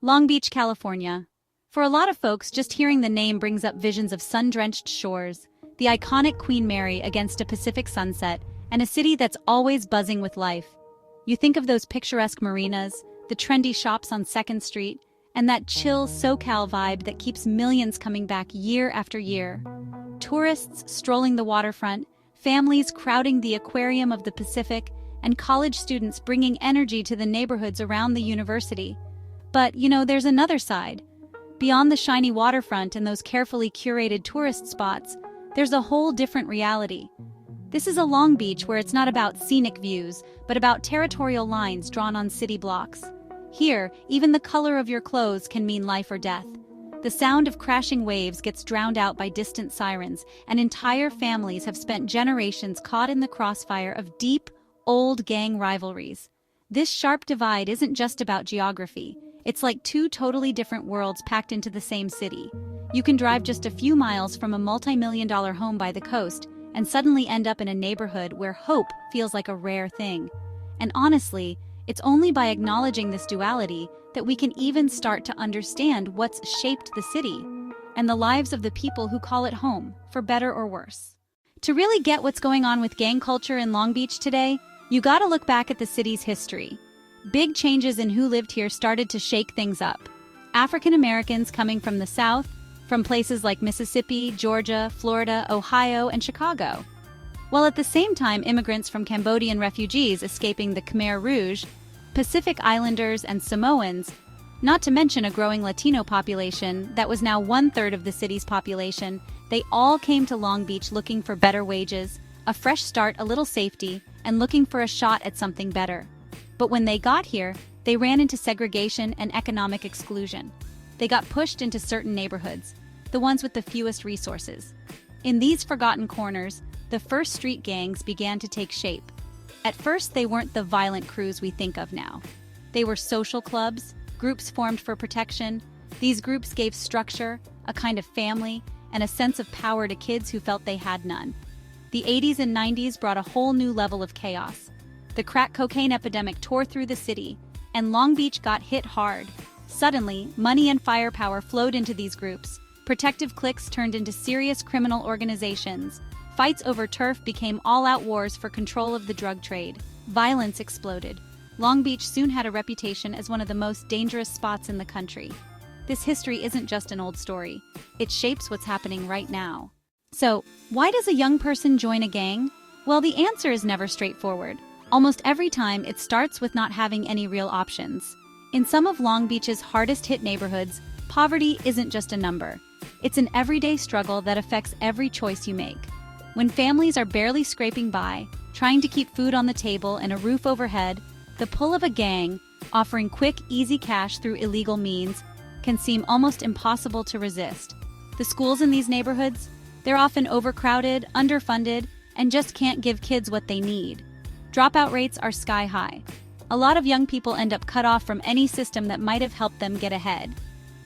Long Beach, California. For a lot of folks, just hearing the name brings up visions of sun-drenched shores, the iconic Queen Mary against a Pacific sunset, and a city that's always buzzing with life. You think of those picturesque marinas, the trendy shops on 2nd Street, and that chill SoCal vibe that keeps millions coming back year after year. Tourists strolling the waterfront, families crowding the aquarium of the Pacific, and college students bringing energy to the neighborhoods around the university. But, there's another side. Beyond the shiny waterfront and those carefully curated tourist spots, there's a whole different reality. This is a Long Beach where it's not about scenic views, but about territorial lines drawn on city blocks. Here, even the color of your clothes can mean life or death. The sound of crashing waves gets drowned out by distant sirens, and entire families have spent generations caught in the crossfire of deep, old gang rivalries. This sharp divide isn't just about geography. It's like two totally different worlds packed into the same city. You can drive just a few miles from a multi-million-dollar home by the coast and suddenly end up in a neighborhood where hope feels like a rare thing. And honestly, it's only by acknowledging this duality that we can even start to understand what's shaped the city and the lives of the people who call it home, for better or worse. To really get what's going on with gang culture in Long Beach today, you gotta look back at the city's history. Big changes in who lived here started to shake things up. African Americans coming from the South, from places like Mississippi, Georgia, Florida, Ohio, and Chicago. While at the same time immigrants from Cambodian refugees escaping the Khmer Rouge, Pacific Islanders and Samoans, not to mention a growing Latino population that was now 1/3 of the city's population, they all came to Long Beach looking for better wages, a fresh start, a little safety, and looking for a shot at something better. But when they got here, they ran into segregation and economic exclusion. They got pushed into certain neighborhoods, the ones with the fewest resources. In these forgotten corners, the first street gangs began to take shape. At first, they weren't the violent crews we think of now. They were social clubs, groups formed for protection. These groups gave structure, a kind of family, and a sense of power to kids who felt they had none. The 80s and 90s brought a whole new level of chaos. The crack cocaine epidemic tore through the city, and Long Beach got hit hard. Suddenly, money and firepower flowed into these groups. Protective cliques turned into serious criminal organizations. Fights over turf became all-out wars for control of the drug trade. Violence exploded. Long Beach soon had a reputation as one of the most dangerous spots in the country. This history isn't just an old story. It shapes what's happening right now. So, why does a young person join a gang? Well, the answer is never straightforward. Almost every time, it starts with not having any real options. In some of Long Beach's hardest-hit neighborhoods, poverty isn't just a number. It's an everyday struggle that affects every choice you make. When families are barely scraping by, trying to keep food on the table and a roof overhead, the pull of a gang, offering quick, easy cash through illegal means, can seem almost impossible to resist. The schools in these neighborhoods, they're often overcrowded, underfunded, and just can't give kids what they need. Dropout rates are sky high. A lot of young people end up cut off from any system that might have helped them get ahead.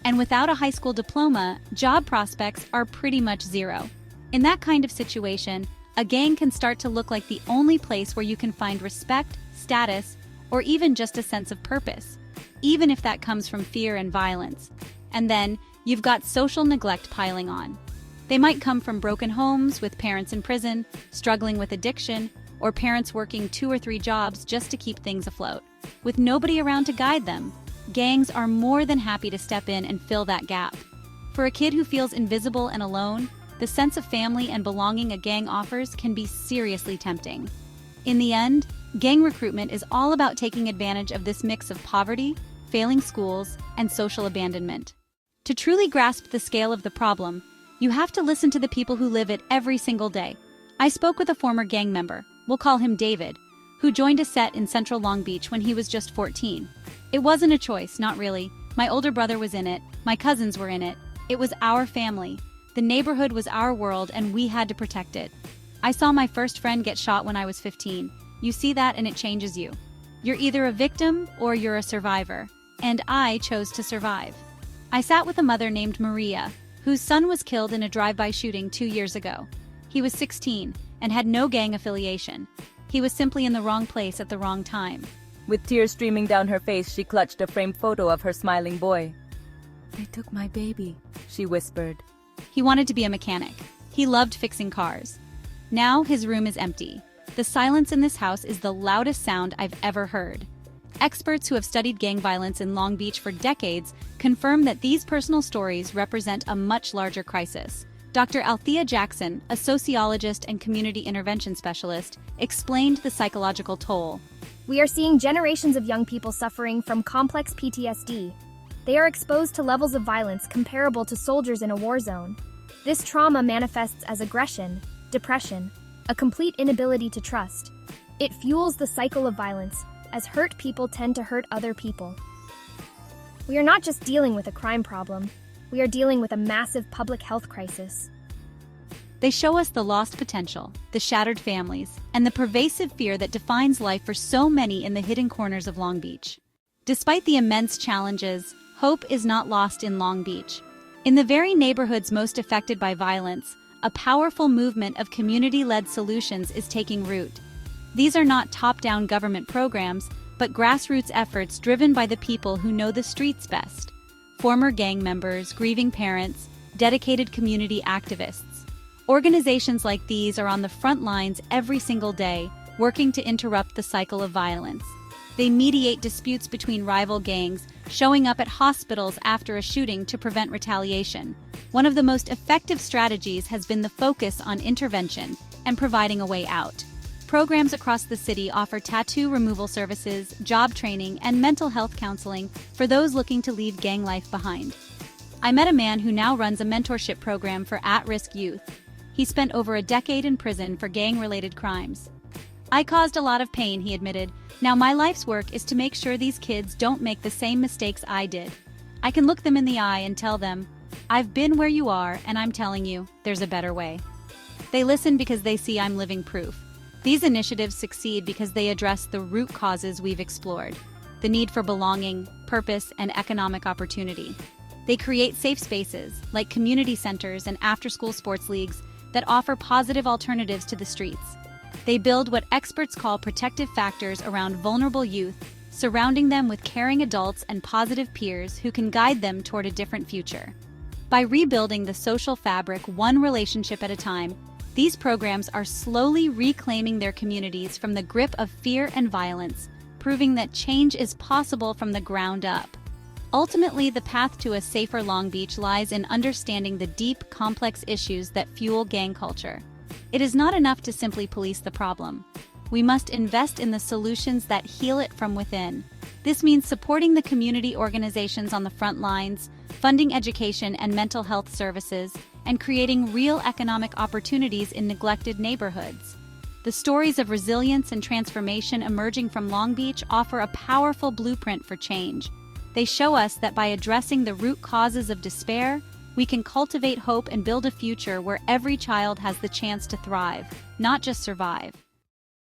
And without a high school diploma, job prospects are pretty much zero. In that kind of situation, a gang can start to look like the only place where you can find respect, status, or even just a sense of purpose, even if that comes from fear and violence. And then, you've got social neglect piling on. They might come from broken homes with parents in prison, struggling with addiction, or parents working 2 or 3 jobs just to keep things afloat. With nobody around to guide them, gangs are more than happy to step in and fill that gap. For a kid who feels invisible and alone, the sense of family and belonging a gang offers can be seriously tempting. In the end, gang recruitment is all about taking advantage of this mix of poverty, failing schools, and social abandonment. To truly grasp the scale of the problem, you have to listen to the people who live it every single day. I spoke with a former gang member, we'll call him David, who joined a set in Central Long Beach when he was just 14. It wasn't a choice, not really. My older brother was in it, my cousins were in it. It was our family. The neighborhood was our world, and we had to protect it. I saw my first friend get shot when I was 15. You see that and it changes you. You're either a victim or you're a survivor, and I chose to survive. I sat with a mother named Maria, whose son was killed in a drive-by shooting 2 years ago. He was 16 and had no gang affiliation. He was simply in the wrong place at the wrong time. With tears streaming down her face, she clutched a framed photo of her smiling boy. "They took my baby," she whispered. He wanted to be a mechanic. He loved fixing cars. Now his room is empty. The silence in this house is the loudest sound I've ever heard. Experts who have studied gang violence in Long Beach for decades confirm that these personal stories represent a much larger crisis. Dr. Althea Jackson, a sociologist and community intervention specialist, explained the psychological toll. We are seeing generations of young people suffering from complex PTSD. They are exposed to levels of violence comparable to soldiers in a war zone. This trauma manifests as aggression, depression, a complete inability to trust. It fuels the cycle of violence, as hurt people tend to hurt other people. We are not just dealing with a crime problem, we are dealing with a massive public health crisis. They show us the lost potential, the shattered families, and the pervasive fear that defines life for so many in the hidden corners of Long Beach. Despite the immense challenges, hope is not lost in Long Beach. In the very neighborhoods most affected by violence, a powerful movement of community-led solutions is taking root. These are not top-down government programs, but grassroots efforts driven by the people who know the streets best. Former gang members, grieving parents, dedicated community activists. Organizations like these are on the front lines every single day, working to interrupt the cycle of violence. They mediate disputes between rival gangs, showing up at hospitals after a shooting to prevent retaliation. One of the most effective strategies has been the focus on intervention and providing a way out. Programs across the city offer tattoo removal services, job training, and mental health counseling for those looking to leave gang life behind. I met a man who now runs a mentorship program for at-risk youth. He spent over a decade in prison for gang-related crimes. "I caused a lot of pain," he admitted. "Now my life's work is to make sure these kids don't make the same mistakes I did. I can look them in the eye and tell them, I've been where you are, and I'm telling you, there's a better way." They listen because they see I'm living proof. These initiatives succeed because they address the root causes we've explored: the need for belonging, purpose, and economic opportunity. They create safe spaces, like community centers and after-school sports leagues, that offer positive alternatives to the streets. They build what experts call protective factors around vulnerable youth, surrounding them with caring adults and positive peers who can guide them toward a different future. By rebuilding the social fabric one relationship at a time, these programs are slowly reclaiming their communities from the grip of fear and violence, proving that change is possible from the ground up. Ultimately, the path to a safer Long Beach lies in understanding the deep, complex issues that fuel gang culture. It is not enough to simply police the problem. We must invest in the solutions that heal it from within. This means supporting the community organizations on the front lines, funding education and mental health services, and creating real economic opportunities in neglected neighborhoods. The stories of resilience and transformation emerging from Long Beach offer a powerful blueprint for change. They show us that by addressing the root causes of despair, we can cultivate hope and build a future where every child has the chance to thrive, not just survive.